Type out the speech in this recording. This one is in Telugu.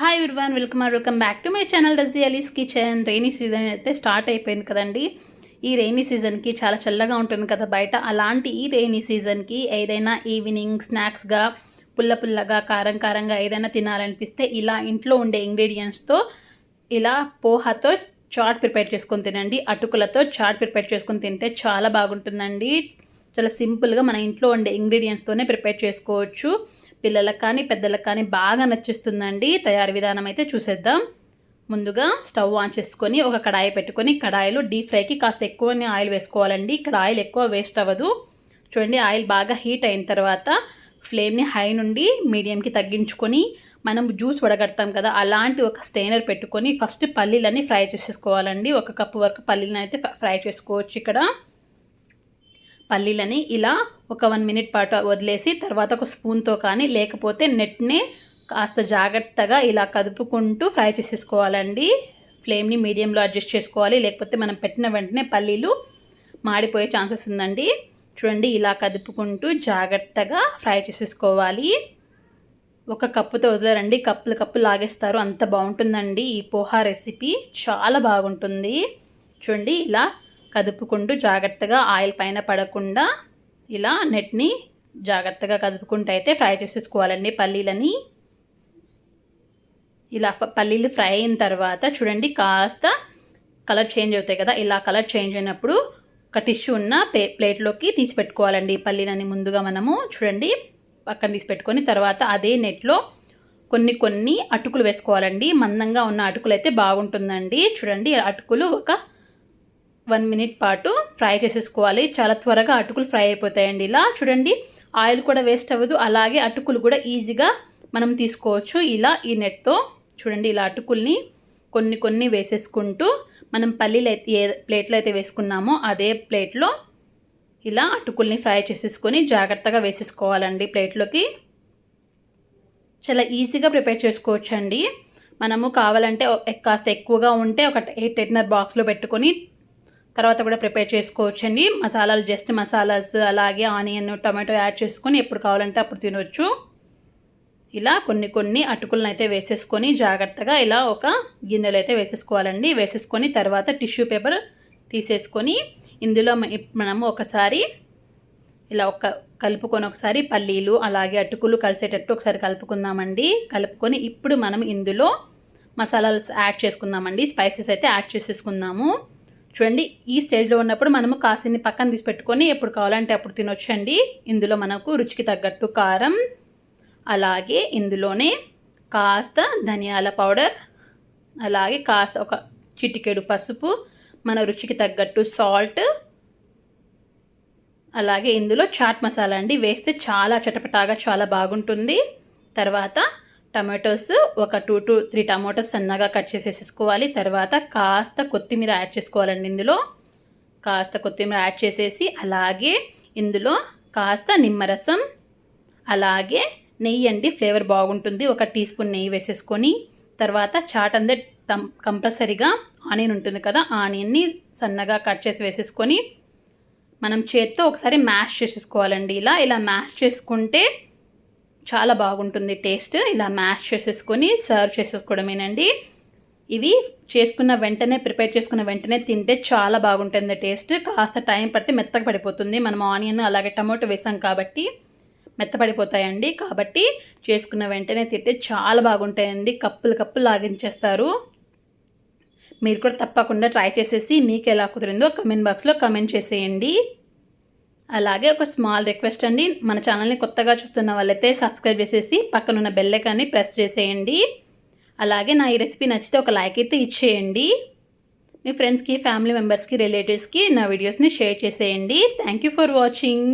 Hi everyone, welcome back to my channel Dazi Ali's kitchen. Rainy season అయితే స్టార్ట్ అయిపోయింది కదండి. ఈ రెయినీ సీజన్కి చాలా చల్లగా ఉంటుంది కదా బయట. అలాంటి ఈ రెయినీ సీజన్కి ఏదైనా ఈవినింగ్ స్నాక్స్గా పుల్లగా కారంగా ఏదైనా తినాలనిపిస్తే ఇలా ఇంట్లో ఉండే ఇంగ్రీడియంట్స్తో ఇలా పోహాతో చాట్ ప్రిపేర్ చేసుకొని తినండి. అటుకులతో చాట్ ప్రిపేర్ చేసుకొని తింటే చాలా బాగుంటుందండి. చాలా సింపుల్గా మన ఇంట్లో ఉండే ఇంగ్రీడియంట్స్తోనే ప్రిపేర్ చేసుకోవచ్చు. పిల్లలకు కానీ పెద్దలకు కానీ బాగా నచ్చేస్తుందండి. తయారీ విధానం అయితే చూసేద్దాం. ముందుగా స్టవ్ ఆన్ చేసుకొని ఒక కడాయి పెట్టుకొని కడాయిలో డీప్ ఫ్రైకి కాస్త ఎక్కువనే ఆయిల్ వేసుకోవాలండి. ఇక్కడ ఆయిల్ ఎక్కువ వేస్ట్ అవ్వదు. చూడండి, ఆయిల్ బాగా హీట్ అయిన తర్వాత ఫ్లేమ్ని హై నుండి మీడియంకి తగ్గించుకొని మనం జ్యూస్ వడగడతాం కదా, అలాంటి ఒక స్టెయినర్ పెట్టుకొని ఫస్ట్ పల్లీలని ఫ్రై చేసేసుకోవాలండి. 1 కప్పు వరకు పల్లీలను అయితే ఫ్రై చేసుకోవచ్చు. ఇక్కడ పల్లీలని ఇలా ఒక 1 మినిట్ పాటు వదిలేసి తర్వాత ఒక స్పూన్తో కానీ లేకపోతే నెట్ని కాస్త జాగ్రత్తగా ఇలా కదుపుకుంటూ ఫ్రై చేసేసుకోవాలండి. ఫ్లేమ్ని మీడియంలో అడ్జస్ట్ చేసుకోవాలి, లేకపోతే మనం పెట్టిన వెంటనే పల్లీలు మాడిపోయే ఛాన్సెస్ ఉందండి. చూడండి, ఇలా కదుపుకుంటూ జాగ్రత్తగా ఫ్రై చేసేసుకోవాలి. 1 కప్పుతో వదిలేరండి, కప్పులు లాగేస్తారు. అంత బాగుంటుందండి ఈ పోహా రెసిపీ, చాలా బాగుంటుంది. చూడండి, ఇలా కదుపుకుంటూ జాగ్రత్తగా ఆయిల్ పైన పడకుండా ఇలా నెట్ని జాగ్రత్తగా కదుపుకుంటూ అయితే ఫ్రై చేసేసుకోవాలండి పల్లీలని. ఇలా పల్లీలు ఫ్రై అయిన తర్వాత చూడండి కాస్త కలర్ చేంజ్ అవుతాయి కదా, ఇలా కలర్ చేంజ్ అయినప్పుడు ఒక టిష్యూ ఉన్న ప్లేట్లోకి తీసి పెట్టుకోవాలండి. పల్లీలని ముందుగా మనము చూడండి పక్కన తీసి పెట్టుకొని తర్వాత అదే నెట్లో కొన్ని అటుకులు వేసుకోవాలండి. మందంగా ఉన్న అటుకులు అయితే బాగుంటుందండి. చూడండి, అటుకులు ఒక 1 మినిట్ పాటు ఫ్రై చేసేసుకోవాలి. చాలా త్వరగా అటుకులు ఫ్రై అయిపోతాయండి. ఇలా చూడండి, ఆయిల్ కూడా వేస్ట్ అవ్వదు, అలాగే అటుకులు కూడా ఈజీగా మనం తీసుకోవచ్చు. ఇలా ఈ నెట్తో చూడండి, ఇలా అటుకుల్ని కొన్ని వేసేసుకుంటూ మనం పల్లీలు అయితే ఏ ప్లేట్లో అయితే వేసుకున్నామో అదే ప్లేట్లో ఇలా అటుకుల్ని ఫ్రై చేసేసుకొని జాగ్రత్తగా వేసేసుకోవాలండి ప్లేట్లోకి. చాలా ఈజీగా ప్రిపేర్ చేసుకోవచ్చు అండి. మనము కావాలంటే కాస్త ఎక్కువగా ఉంటే ఒక 8 బాక్స్లో పెట్టుకొని తర్వాత కూడా ప్రిపేర్ చేసుకోవచ్చండి. మసాలాస్ అలాగే ఆనియన్ టమాటో యాడ్ చేసుకొని ఎప్పుడు కావాలంటే అప్పుడు తినవచ్చు. ఇలా కొన్ని అటుకులను అయితే వేసేసుకొని జాగ్రత్తగా ఇలా ఒక గిన్నెలో అయితే వేసేసుకోవాలండి. వేసేసుకొని తర్వాత టిష్యూ పేపర్ తీసేసుకొని ఇందులో మనము ఒకసారి ఇలా కలుపుకొని ఒకసారి పల్లీలు అలాగే అటుకులు కలిసేటట్టు ఒకసారి కలుపుకుందామండి. కలుపుకొని ఇప్పుడు మనం ఇందులో మసాలాస్ యాడ్ చేసుకుందామండి. స్పైసెస్ అయితే యాడ్ చేసేసుకుందాము. చూడండి, ఈ స్టేజ్లో ఉన్నప్పుడు మనము కాసిని పక్కన తీసి పెట్టుకొని ఎప్పుడు కావాలంటే అప్పుడు తినొచ్చండి. ఇందులో మనకు రుచికి తగ్గట్టు కారం, అలాగే ఇందులోనే కాస్త ధనియాల పౌడర్, అలాగే కాస్త ఒక చిటికెడు పసుపు, మన రుచికి తగ్గట్టు సాల్ట్, అలాగే ఇందులో చాట్ మసాలా అండి వేస్తే చాలా చటపటాగా చాలా బాగుంటుంది. తర్వాత టమాటోస్ ఒక 2 to 3 టమాటోస్ సన్నగా కట్ చేసేసుకోవాలి. తర్వాత కాస్త కొత్తిమీర యాడ్ చేసుకోవాలండి. ఇందులో కాస్త కొత్తిమీర యాడ్ చేసేసి అలాగే ఇందులో కాస్త నిమ్మరసం, అలాగే నెయ్యి అండి, ఫ్లేవర్ బాగుంటుంది. 1 టీ స్పూన్ నెయ్యి వేసేసుకొని తర్వాత చాట్ అందే కంపల్సరీగా ఆనియన్ ఉంటుంది కదా, ఆనియన్ని సన్నగా కట్ చేసి వేసేసుకొని మనం చేత్తో ఒకసారి మ్యాష్ చేసేసుకోవాలండి. ఇలా మ్యాష్ చేసుకుంటే చాలా బాగుంటుంది టేస్ట్. ఇలా మ్యాష్ చేసేసుకొని సర్వ్ చేసేసుకోవడమేనండి. ఇవి ప్రిపేర్ చేసుకున్న వెంటనే తింటే చాలా బాగుంటుంది టేస్ట్. కాస్త టైం పడితే మెత్తగా పడిపోతుంది. మనం ఆనియన్ అలాగే టమాటో వేసాం కాబట్టి మెత్తపడిపోతాయండి. కాబట్టి చేసుకున్న వెంటనే తింటే చాలా బాగుంటాయండి. కప్పులు లాగించేస్తారు. మీరు కూడా తప్పకుండా ట్రై చేసేసి మీకు ఎలా కుదిరిందో కమెంట్ బాక్స్లో కమెంట్ చేసేయండి. అలాగే ఒక స్మాల్ రిక్వెస్ట్ అండి, మన ఛానల్ని కొత్తగా చూస్తున్న వాళ్ళైతే సబ్స్క్రైబ్ చేసేసి పక్కనున్న బెల్ ఐకాన్ని ప్రెస్ చేసేయండి. అలాగే నా ఈ రెసిపీ నచ్చితే ఒక లైక్ అయితే ఇచ్చేయండి. మీ ఫ్రెండ్స్కి, ఫ్యామిలీ మెంబర్స్కి, రిలేటివ్స్కి నా వీడియోస్ని షేర్ చేసేయండి. Thank you for watching.